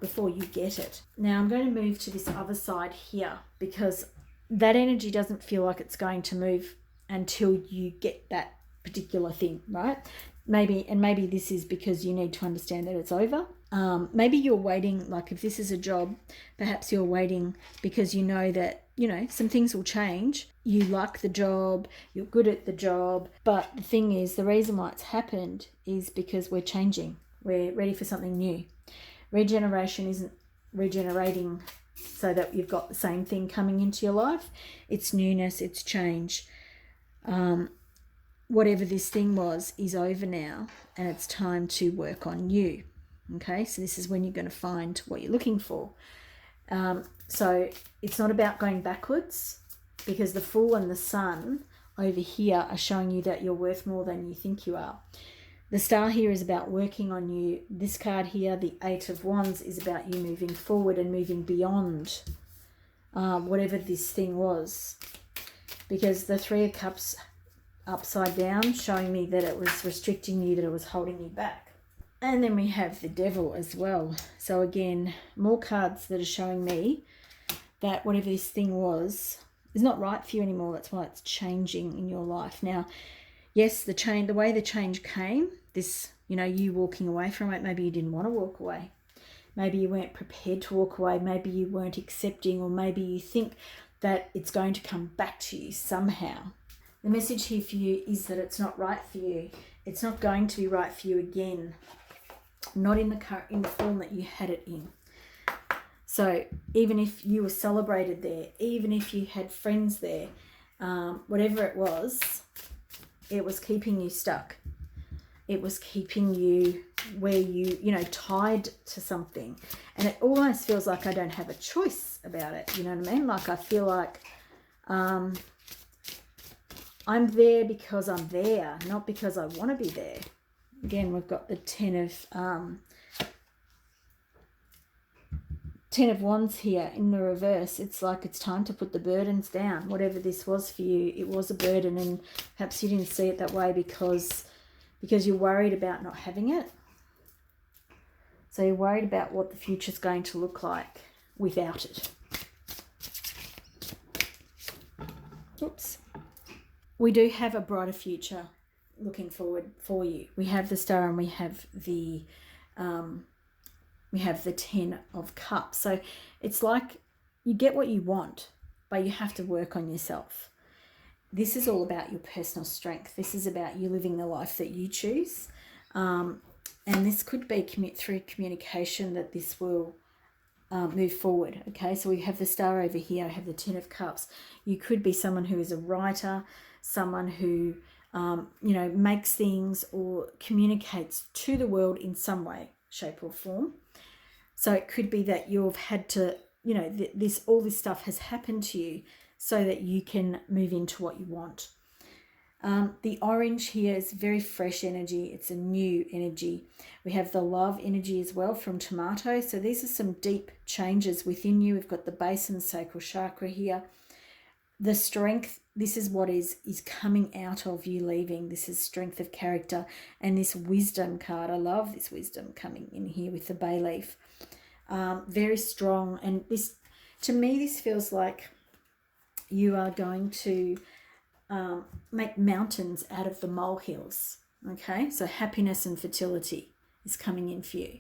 A: before you get it. Now I'm going to move to this other side here, because that energy doesn't feel like it's going to move until you get that particular thing, right? Maybe this is because you need to understand that it's over. Maybe you're waiting, like if this is a job, perhaps you're waiting because you know that, some things will change. You like the job, you're good at the job. But the thing is, the reason why it's happened is because we're changing. We're ready for something new. Regeneration isn't regenerating so that you've got the same thing coming into your life. It's newness, it's change. Whatever this thing was is over now, and it's time to work on you. Okay, so this is when you're going to find what you're looking for. So it's not about going backwards, because the Fool and the Sun over here are showing you that you're worth more than you think you are. The Star here is about working on you. This card here, the Eight of Wands, is about you moving forward and moving beyond whatever this thing was. Because the Three of Cups upside down, showing me that it was restricting you, that it was holding you back. And then we have the Devil as well. So again, more cards that are showing me that whatever this thing was is not right for you anymore. That's why it's changing in your life. Now, yes, the way the change came, this, you walking away from it, maybe you didn't want to walk away. Maybe you weren't prepared to walk away. Maybe you weren't accepting, or maybe you think that it's going to come back to you somehow. The message here for you is that it's not right for you. It's not going to be right for you again. Not in the form that you had it in. So even if you were celebrated there, even if you had friends there, whatever it was keeping you stuck. It was keeping you where you, tied to something. And it almost feels like I don't have a choice about it. You know what I mean? Like I feel like I'm there because I'm there, not because I want to be there. Again, we've got the Ten of Wands here in the reverse. It's like it's time to put the burdens down. Whatever this was for you, it was a burden, and perhaps you didn't see it that way because you're worried about not having it. So you're worried about what the future's going to look like without it. Oops. We do have a brighter future looking forward for you. We have the Star and we have the Ten of Cups. So it's like you get what you want, but you have to work on yourself. This is all about your personal strength. This is about you living the life that you choose. And this could be through communication that this will move forward. Okay, so we have the Star over here. I have the Ten of Cups. You could be someone who is a writer, someone who makes things or communicates to the world in some way, shape or form. So it could be that you've had to, all this stuff has happened to you so that you can move into what you want. The orange here is very fresh energy. It's a new energy. We have the Love energy as well from Tomato. So these are some deep changes within you. We've got the base and the sacral chakra here. The strength, this is what is coming out of you leaving. This is strength of character. And this Wisdom card, I love this Wisdom coming in here with the bay leaf. Very strong. And this, to me, this feels like you are going to make mountains out of the molehills. Okay, so happiness and fertility is coming in for you.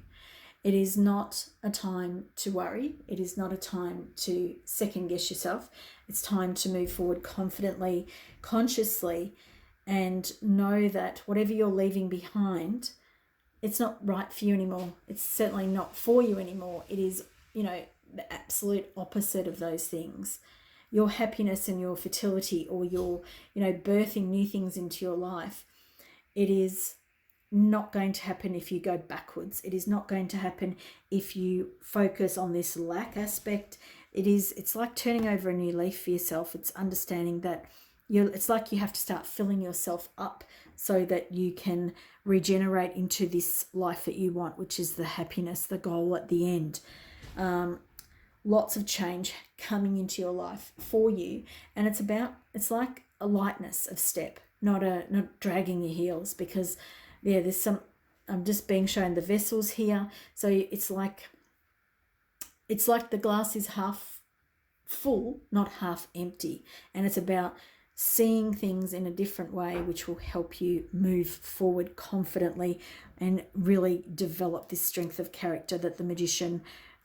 A: It is not a time to worry. It is not a time to second guess yourself. It's time to move forward confidently, consciously, and know that whatever you're leaving behind, it's not right for you anymore. It's certainly not for you anymore. It is, the absolute opposite of those things. Your happiness and your fertility, or your, birthing new things into your life, it is not going to happen if you go backwards. It is not going to happen if you focus on this lack aspect. It's like turning over a new leaf for yourself. It's understanding that it's like you have to start filling yourself up so that you can regenerate into this life that you want, which is the happiness, the goal at the end. Lots of change coming into your life for you, and it's like a lightness of step, not dragging your heels, because there's some, I'm just being shown the vessels here. So it's like the glass is half full, not half empty, and it's about seeing things in a different way, which will help you move forward confidently and really develop this strength of character that the magician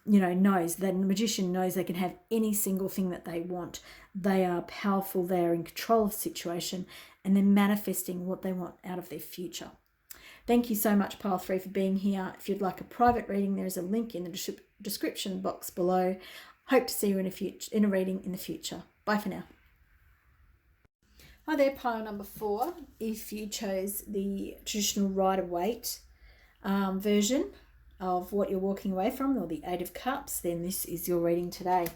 A: knows. That the magician knows they can have any single thing that they want. They are powerful, they are in control of the situation, and they're manifesting what they want out of their future. Thank you so much, Pile 3, for being here. If you'd like a private reading, there is a link in the description box below. Hope to see you in a reading in the future. Bye for now. Hi there, pile number 4. If you chose the traditional Rider-Waite version of what you're walking away from, or the 8 of Cups, then this is your reading today.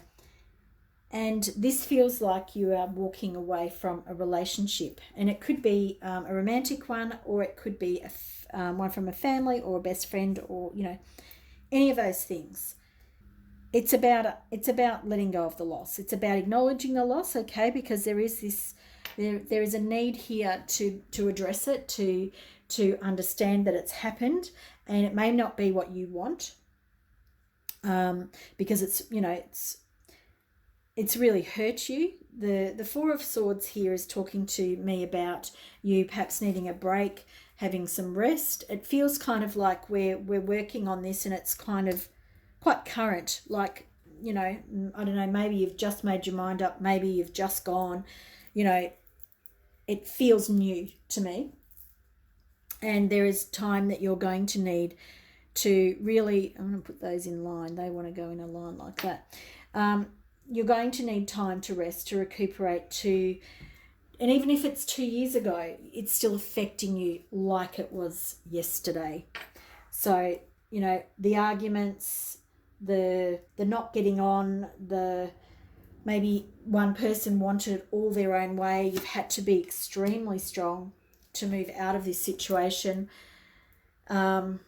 A: And this feels like you are walking away from a relationship, and it could be a romantic one, or it could be one from a family or a best friend, or any of those things. It's about letting go of the loss. It's about acknowledging the loss, okay? Because there is a need here to address it, to understand that it's happened, and it may not be what you want, because it's really hurt you. The 4 of Swords here is talking to me about you perhaps needing a break, having some rest. It feels kind of like we're working on this, and it's kind of quite current, like, I don't know, maybe you've just made your mind up, maybe you've just gone, it feels new to me. And there is time that you're going to need to really, I'm going to put those in line, they want to go in a line like that. You're going to need time to rest, to recuperate, and even if it's 2 years ago, it's still affecting you like it was yesterday. So, the arguments, the not getting on, maybe one person wanted all their own way. You've had to be extremely strong to move out of this situation. You're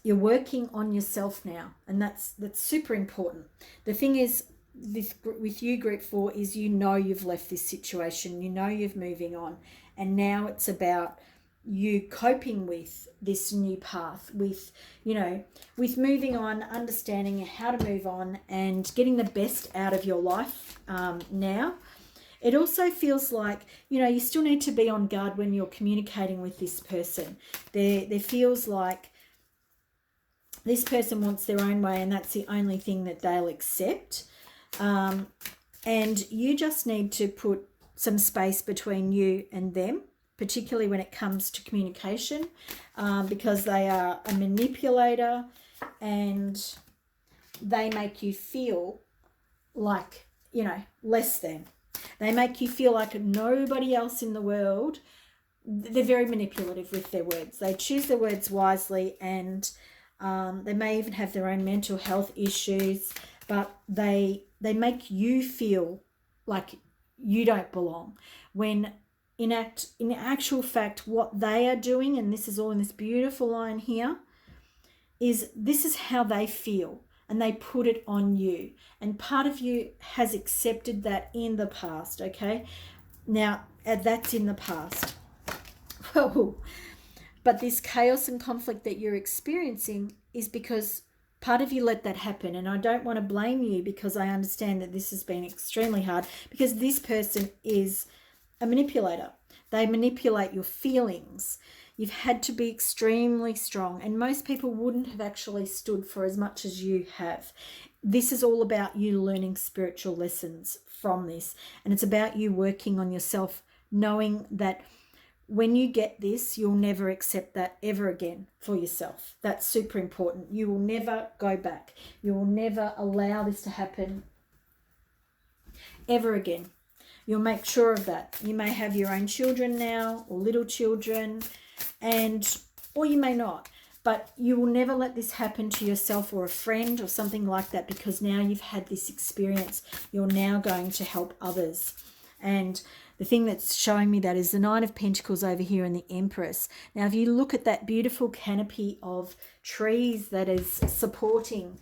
A: working on yourself now, and that's super important. The thing is, with you, Group 4, is you've left this situation, you're moving on, and now it's about you coping with this new path, with moving on, understanding how to move on, and getting the best out of your life now. It also feels like, you still need to be on guard when you're communicating with this person. There feels like this person wants their own way, and that's the only thing that they'll accept. And you just need to put some space between you and them, particularly when it comes to communication, because they are a manipulator, and they make you feel like, less than. They make you feel like nobody else in the world. They're very manipulative with their words. They choose their words wisely, and they may even have their own mental health issues, but they make you feel like you don't belong, when in actual fact what they are doing, and this is all in this beautiful line here, this is how they feel, and they put it on you, and part of you has accepted that in the past. Okay, now that's in the past. Well, but this chaos and conflict that you're experiencing is because part of you let that happen, and I don't want to blame you, because I understand that this has been extremely hard, because this person is a manipulator. They manipulate your feelings. You've had to be extremely strong, and most people wouldn't have actually stood for as much as you have. This is all about you learning spiritual lessons from this, and it's about you working on yourself, knowing that when you get this, you'll never accept that ever again for yourself. That's super important. You will never go back. You will never allow this to happen ever again. You'll make sure of that. You may have your own children now, or little children, or you may not. But you will never let this happen to yourself or a friend or something like that, because now you've had this experience. You're now going to help others. And the thing that's showing me that is the 9 of Pentacles over here and the Empress. Now, if you look at that beautiful canopy of trees that is supporting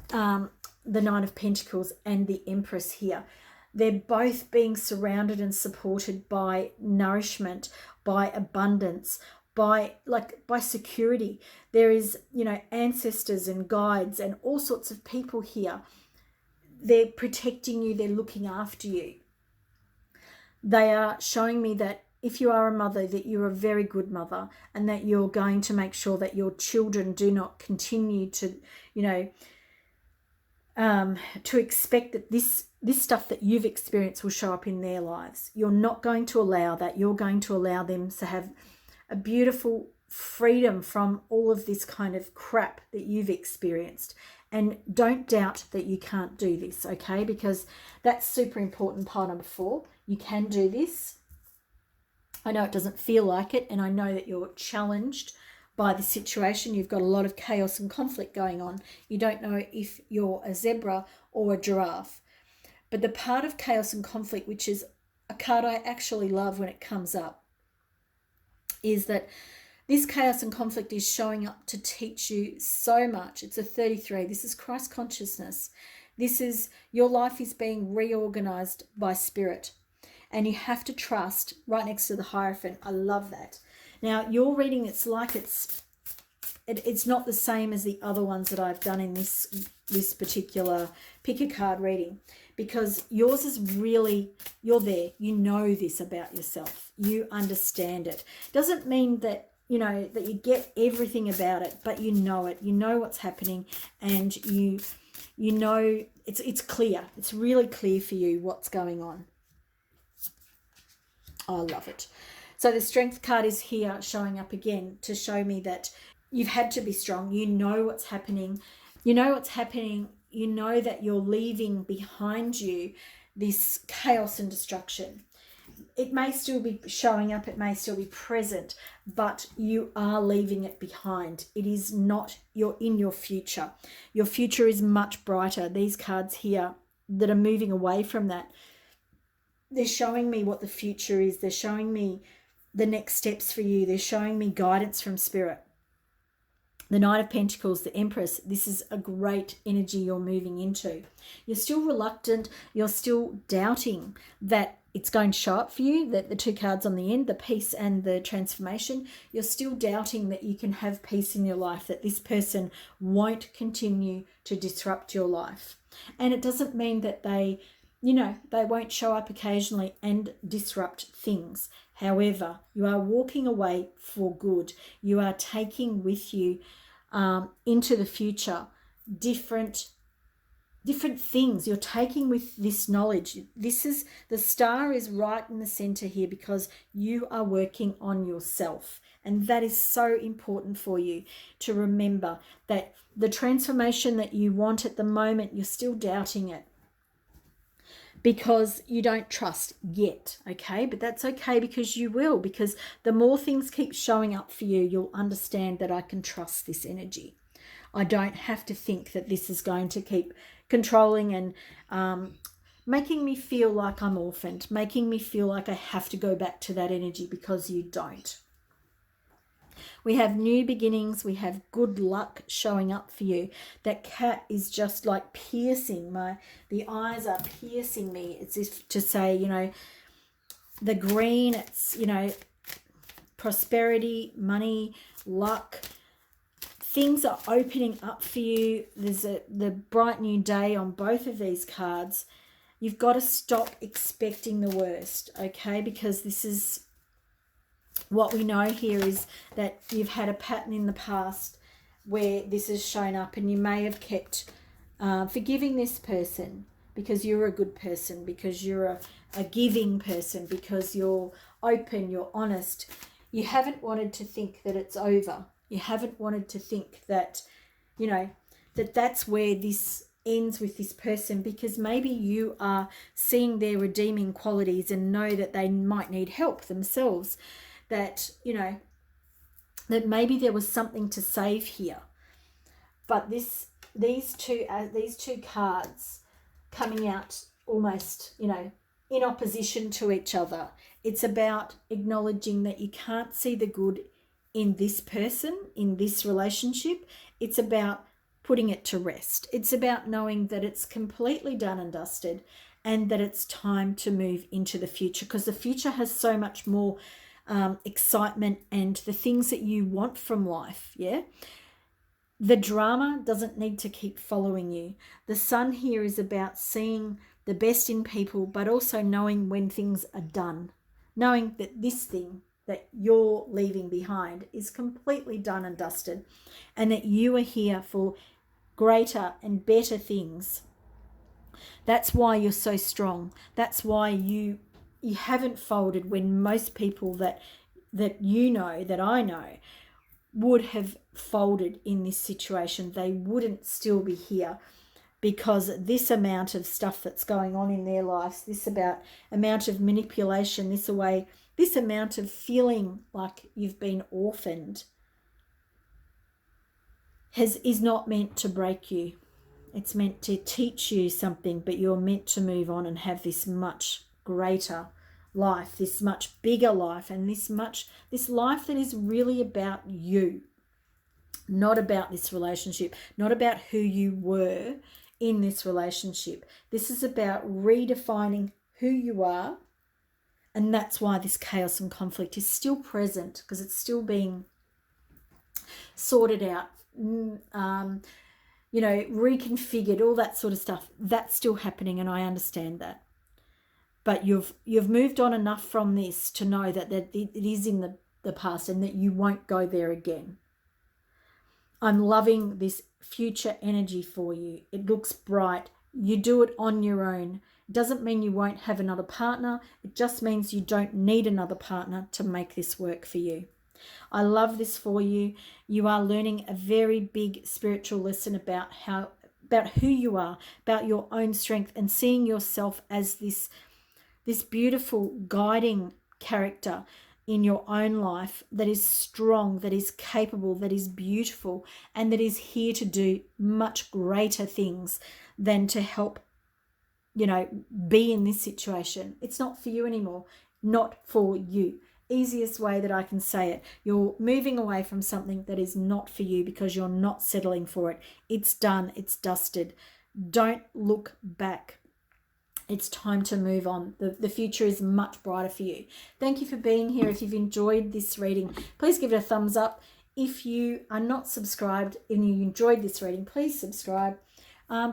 A: the 9 of Pentacles and the Empress here, they're both being surrounded and supported by nourishment, by abundance, by security. There is, ancestors and guides and all sorts of people here. They're protecting you. They're looking after you. They are showing me that if you are a mother, that you're a very good mother, and that you're going to make sure that your children do not continue to, to expect that this stuff that you've experienced will show up in their lives. You're not going to allow that. You're going to allow them to have a beautiful freedom from all of this kind of crap that you've experienced. And don't doubt that you can't do this, okay? Because that's super important, pile number 4. You can do this. I know it doesn't feel like it, and I know that you're challenged by the situation. You've got a lot of chaos and conflict going on. You don't know if you're a zebra or a giraffe. But the part of chaos and conflict, which is a card I actually love when it comes up, is that this chaos and conflict is showing up to teach you so much. It's a 33. This is Christ consciousness. This is your life is being reorganized by spirit. And you have to trust, right next to the Hierophant. I love that. Now, your reading, it's like it's not the same as the other ones that I've done in this particular pick a card reading, because yours is really, you're there. You know this about yourself. You understand it. Doesn't mean that, you know, that you get everything about it, but you know it. You know what's happening, and you know it's clear. It's really clear for you what's going on. I love it. So the Strength card is here showing up again to show me that you've had to be strong. You know what's happening. You know what's happening. You know that you're leaving behind you this chaos and destruction. It may still be showing up. It may still be present, but you are leaving it behind. It is not, you're in your future. Your future is much brighter. These cards here that are moving away from that, they're showing me what the future is. They're showing me the next steps for you. They're showing me guidance from spirit. The Knight of Pentacles, the Empress, this is a great energy you're moving into. You're still reluctant. You're still doubting that it's going to show up for you, that the 2 cards on the end, the peace and the transformation, you're still doubting that you can have peace in your life, that this person won't continue to disrupt your life. And it doesn't mean that they won't show up occasionally and disrupt things. However, you are walking away for good. You are taking with you into the future different things. You're taking with this knowledge. The star is right in the center here because you are working on yourself. And that is so important for you to remember, that the transformation that you want at the moment, you're still doubting it, because you don't trust yet, okay? But that's okay, because you will, because the more things keep showing up for you, you'll understand that I can trust this energy. I don't have to think that this is going to keep controlling and making me feel like I'm orphaned, making me feel like I have to go back to that energy, because you don't. We have new beginnings. We have good luck showing up for you. That cat is just like piercing the eyes are piercing me. It's if to say, you know, the green, it's, you know, prosperity, money, luck. Things are opening up for you. There's the bright new day on both of these cards. You've got to stop expecting the worst, okay? Because this is what we know here, is that you've had a pattern in the past where this has shown up, and you may have kept forgiving this person because you're a good person, because you're a giving person, because you're open, you're honest. You haven't wanted to think that it's over. You haven't wanted to think that, you know, that's where this ends with this person, because maybe you are seeing their redeeming qualities and know that they might need help themselves, that, you know, that maybe there was something to save here. But these two cards coming out almost, you know, in opposition to each other. It's about acknowledging that you can't see the good in this person, in this relationship. It's about putting it to rest. It's about knowing that it's completely done and dusted, and that it's time to move into the future, because the future has so much more excitement and the things that you want from life. Yeah, the drama doesn't need to keep following you. The Sun here is about seeing the best in people, but also knowing when things are done, knowing that this thing that you're leaving behind is completely done and dusted, and that you are here for greater and better things. That's why you're so strong. That's why you haven't folded, when most people that you know, that I know, would have folded in this situation. They wouldn't still be here, because this amount of stuff that's going on in their lives, this amount of manipulation, this amount of feeling like you've been orphaned is not meant to break you. It's meant to teach you something, but you're meant to move on and have this much greater life, this much bigger life, and this life that is really about you, not about this relationship, not about who you were in this relationship. This is about redefining who you are, and that's why this chaos and conflict is still present, because it's still being sorted out, reconfigured, all that sort of stuff. That's still happening, and I understand that. But you've moved on enough from this to know that it is in the past, and that you won't go there again. I'm loving this future energy for you. It looks bright. You do it on your own. It doesn't mean you won't have another partner. It just means you don't need another partner to make this work for you. I love this for you. You are learning a very big spiritual lesson about who you are, about your own strength, and seeing yourself as this beautiful guiding character in your own life that is strong, that is capable, that is beautiful, and that is here to do much greater things than to help, be in this situation. It's not for you anymore. Not for you. Easiest way that I can say it. You're moving away from something that is not for you because you're not settling for it. It's done. It's dusted. Don't look back. It's time to move on. The future is much brighter for you. Thank you for being here. If you've enjoyed this reading, please give it a thumbs up. If you are not subscribed and you enjoyed this reading, please subscribe.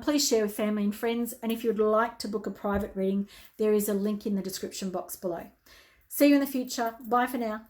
A: Please share with family and friends. And if you'd like to book a private reading, there is a link in the description box below. See you in the future. Bye for now.